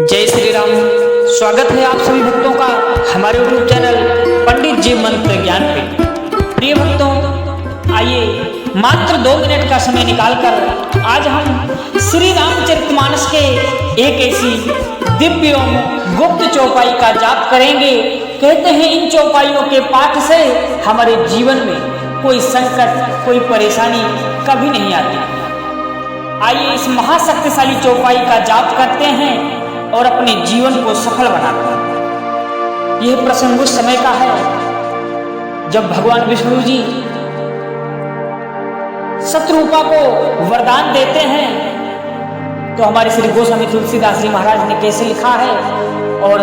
जय श्री राम। स्वागत है आप सभी भक्तों का हमारे यूट्यूब चैनल पंडित जी मंत्र ज्ञान पे। प्रिय भक्तों, आइए मात्र 2 मिनट का समय निकालकर आज हम श्री रामचरितमानस के एक ऐसी दिव्य एवं गुप्त चौपाई का जाप करेंगे। कहते हैं इन चौपाइयों के पाठ से हमारे जीवन में कोई संकट, कोई परेशानी कभी नहीं आती। आइए इस महाशक्तिशाली चौपाई का जाप करते हैं और अपने जीवन को सफल बनाते हैं। यह प्रसंग उस समय का है जब भगवान विष्णु जी शत्रुपा को वरदान देते हैं। तो हमारे श्री गोस्वामी तुलसीदास जी महाराज ने कैसे लिखा है और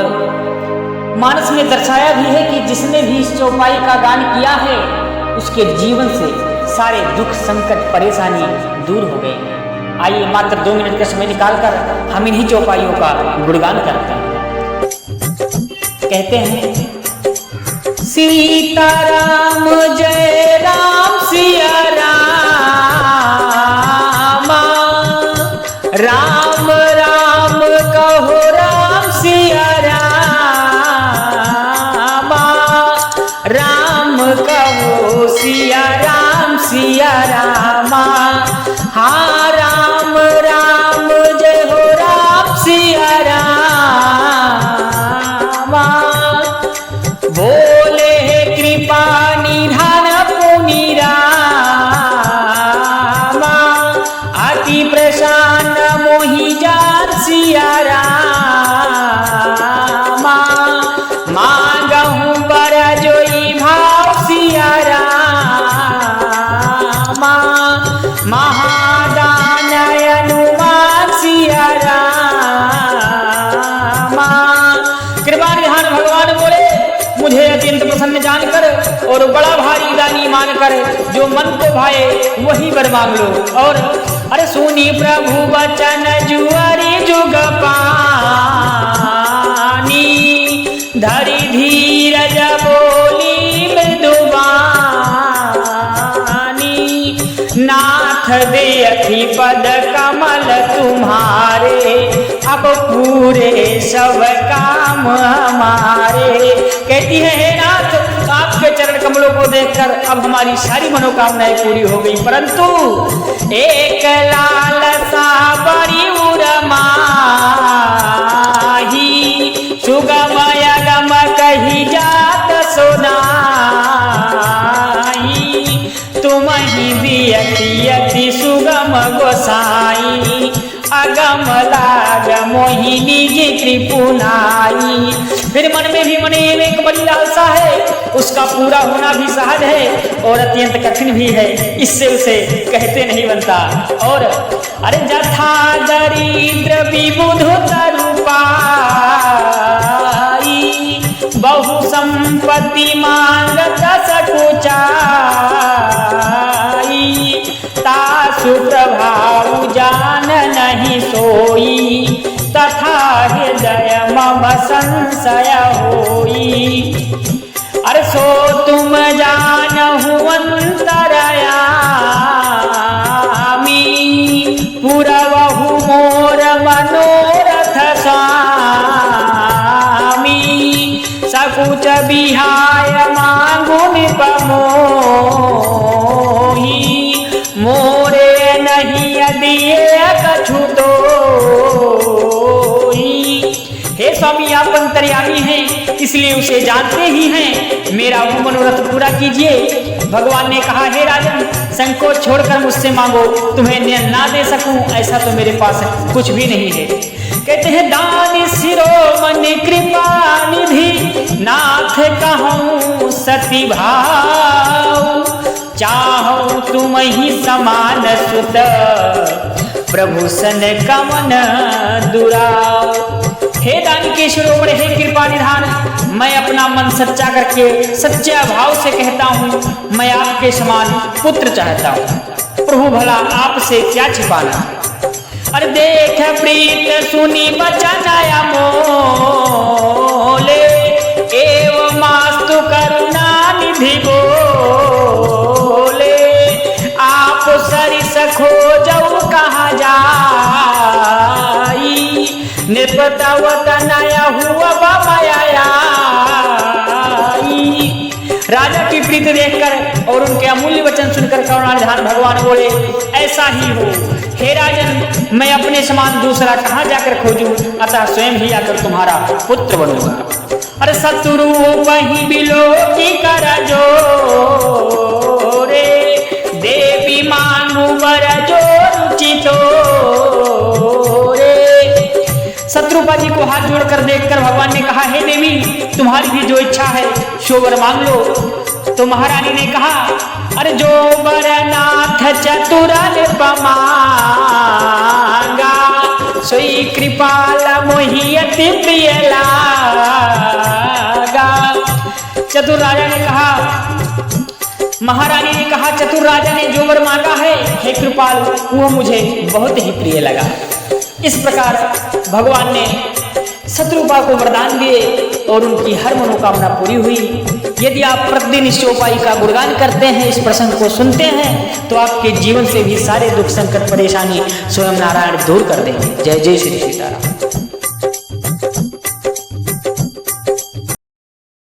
मानस में दर्शाया भी है कि जिसने भी इस चौपाई का गान किया है उसके जीवन से सारे दुख, संकट, परेशानी दूर हो गए। आइए मात्र 2 मिनट का समय निकालकर हम इन्हीं चौपाइयों का गुणगान करते हैं। कहते हैं सीताराम जय राम सिया राम, राम राम कहो राम सिया राम, राम कहो सिया राम सिया राम। हाँ राम राम जय हो राम सिया राम, बोले कृपा निधान पुनि राम, अति प्रसन्न मोहि जान सिया राम, मांगहु बर जोई भाव सिया राम, महादान अनुमान सिया राम। कृपा निधान भगवान बोले मुझे अत्यंत प्रसन्न जानकर और बड़ा भारी दानी मानकर जो मन को भाए वही वर मांग लो। और अरे सुनी प्रभु वचन जुआरी जुग पानी, धरि धीरज बोली मृदुबानी, नाथ दे अति पद कमल तुम्हारे, अब पूरे सब काम हमारे। कहती है हे नाथ, आपके चरण कमलों को देखकर अब हमारी सारी मनोकामनाएं पूरी हो गई, परंतु एक लालसा बड़ी उरमाही, सुगम यगम कही जात सोनाही, तुम ही दियति अति सुगम गोसाई, अगम लाग मोहिनी जी त्रिपुनाई। फिर मन में भी मने एक बड़ी लालसा है, उसका पूरा होना भी सहज है और अत्यंत कठिन भी है, इससे उसे कहते नहीं बनता। और अरे जथा दरिद्र विबुध तरुपाई, बहु संपत्ति मांगत सकुचाई, तासु प्रभाव जान नहीं सोई, तथा हृदय मम संशय होई। अरे सो तुम जानहु अंतरयामी, पुरवहु मोर मनोरथ स्वामी, सकुच बिहाय मांगु निपमोही, मोरे नहीं दिए कछु तो। हे स्वामी, आप अंतर्यामी हैं इसलिए उसे जानते ही हैं, मेरा वो मनोरथ पूरा कीजिए। भगवान ने कहा हे राजन, संकोच छोड़कर मुझसे मांगो, तुम्हें ना दे सकूं ऐसा तो मेरे पास कुछ भी नहीं है। कहते हैं दान शिरोमणि कृपा निधि, नाथ कहूं सती भाव, चाहो तुम ही समान सुत, प्रभु सन कमन दुराव। हे दान के शिरोमणि, हे कृपा निधान, मैं अपना मन सच्चा करके सच्चा भाव से कहता हूँ, मैं आपके समान पुत्र चाहता हूँ। प्रभु भला आपसे क्या छिपाना। अरे देख प्रीत सुनी बचन अमोले, एवं मास्तु करुणा निधि बोले, आप सरिस खोजऊ कहाँ जाई, निपटावत नया हुआ बामाया। राजा की प्रीति देखकर और उनके अमूल्य वचन सुनकर करुणानिधान भगवान बोले, ऐसा ही हो हे राजन, मैं अपने समान दूसरा कहाँ जाकर खोजूं, अतः स्वयं ही आकर तुम्हारा पुत्र बनूंगा। अरे शत्रु वही बिलो की कर जो रे, देवी मांगू वर जो रुचितो रे। शत्रुपा जी को हाथ जोड़कर देखकर भगवान ने कहा, हे देवी, तुम्हारी भी जो इच्छा है सो वर मांग लो। तो महारानी ने कहा, अरे जो वर नाथ चतुर पमांगा, सोई कृपाल मोहि अति प्रिय लागा। चतुर राजा ने कहा, महारानी ने कहा, चतुर राजा ने जो वर मांगा है हे कृपाल, वो मुझे बहुत ही प्रिय लगा। इस प्रकार भगवान ने शत्रुपा को वरदान दिए और उनकी हर मनोकामना पूरी हुई। यदि आप प्रतिदिन इस चौपाई का गुणगान करते हैं, इस प्रसंग को सुनते हैं, तो आपके जीवन से भी सारे दुख संकट परेशानी स्वयं नारायण दूर कर देंगे। जय जय श्री सीताराम।